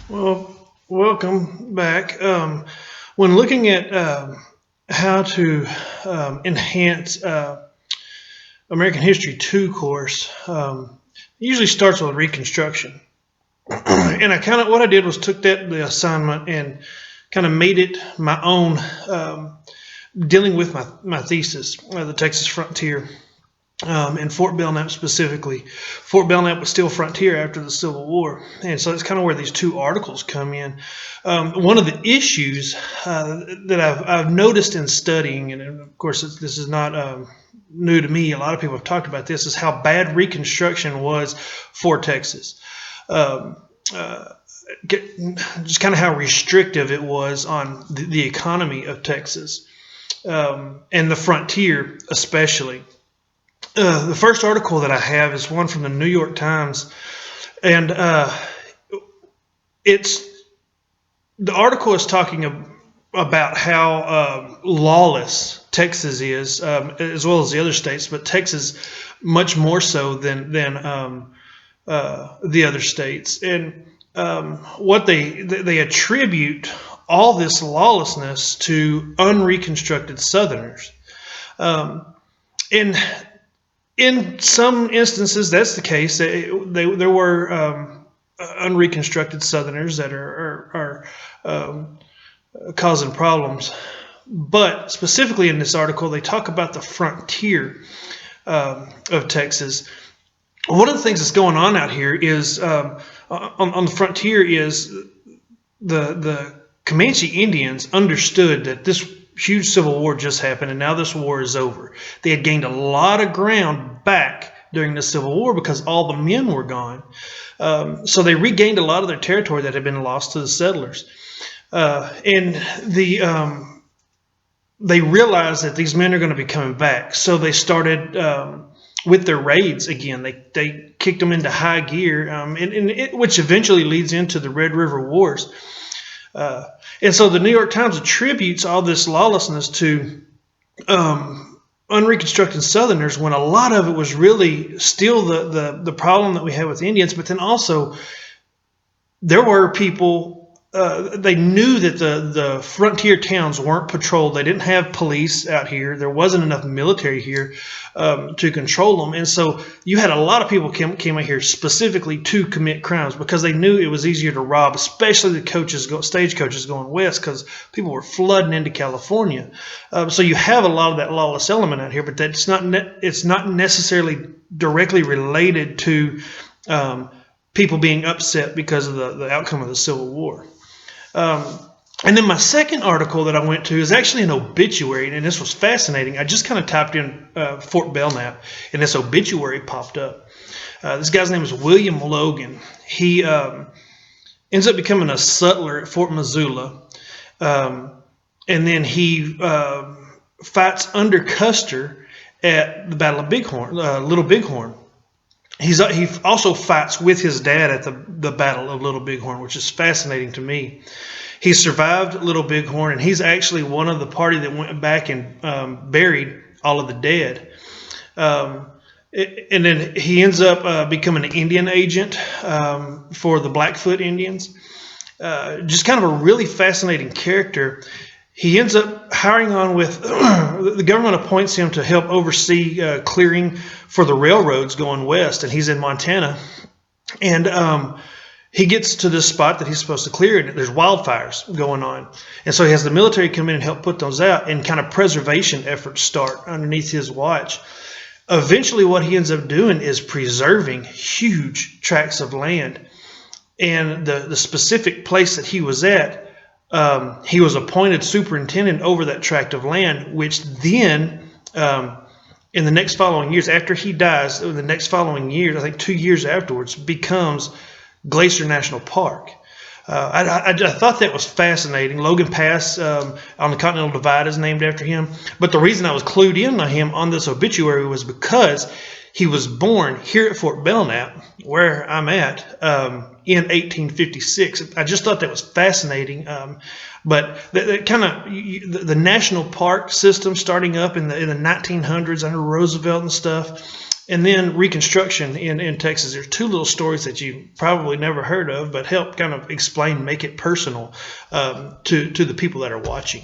Well, welcome back. When looking at how to enhance American History 2 course, it usually starts with Reconstruction. And I kind of what I did was took the assignment and kind of made it my own, dealing with my thesis, the Texas Frontier. And Fort Belknap specifically. Fort Belknap was still frontier after the Civil War, and so that's kind of where these two articles come in. One of the issues that I've noticed in studying, and of course this is not new to me, a lot of people have talked about this, is how bad Reconstruction was for Texas. Um, uh, just kind of how restrictive it was on the economy of Texas, and the frontier especially. The first article that I have is one from the New York Times, and it's the article is talking about how lawless Texas is, as well as the other states, but Texas much more so than the other states, and what they attribute all this lawlessness to unreconstructed Southerners. Um, and in some instances, that's the case. There were unreconstructed Southerners that are causing problems. But specifically in this article, they talk about the frontier of Texas. One of the things that's going on out here is on the frontier is the Comanche Indians understood that this huge civil war just happened, and now this war is over. They had gained a lot of ground back during the Civil War because all the men were gone. So they regained a lot of their territory that had been lost to the settlers. And they realized that these men are going to be coming back. So they started with their raids again. They kicked them into high gear, which eventually leads into the Red River Wars. And so the New York Times attributes all this lawlessness to unreconstructed Southerners, when a lot of it was really still the problem that we had with Indians. But then also there were people, they knew that the frontier towns weren't patrolled. They didn't have police out here. There wasn't enough military here to control them. And so you had a lot of people came out here specifically to commit crimes because they knew it was easier to rob, especially the stagecoaches going west, because people were flooding into California. So you have a lot of that lawless element out here, but that's it's not necessarily directly related to people being upset because of the outcome of the Civil War. And then my second article that I went to is actually an obituary, and this was fascinating. I just kind of typed in Fort Belknap, and this obituary popped up. This guy's name is William Logan. He ends up becoming a sutler at Fort Missoula, and then he fights under Custer at the Battle of Bighorn, Little Bighorn. He also fights with his dad at the Battle of Little Bighorn, which is fascinating to me. He survived Little Bighorn, and he's actually one of the party that went back and buried all of the dead. And then he ends up becoming an Indian agent for the Blackfoot Indians. Just kind of a really fascinating character. He ends up hiring on with the government appoints him to help oversee clearing for the railroads going west, and he's in Montana. And he gets to this spot that he's supposed to clear, and there's wildfires going on. And so he has the military come in and help put those out, and kind of preservation efforts start underneath his watch. Eventually, what he ends up doing is preserving huge tracts of land. And the specific place that he was at, he was appointed superintendent over that tract of land, which then, in the next following years, after he dies, in the next following years, I think 2 years afterwards, becomes Glacier National Park. I thought that was fascinating. Logan Pass on the Continental Divide is named after him. But the reason I was clued in on him on this obituary was because he was born here at Fort Belknap, where I'm at, in 1856. I just thought that was fascinating. But that kind of the national park system starting up in the 1900s under Roosevelt and stuff, and then Reconstruction in Texas. There's two little stories that you probably never heard of, but help kind of explain, make it personal to the people that are watching.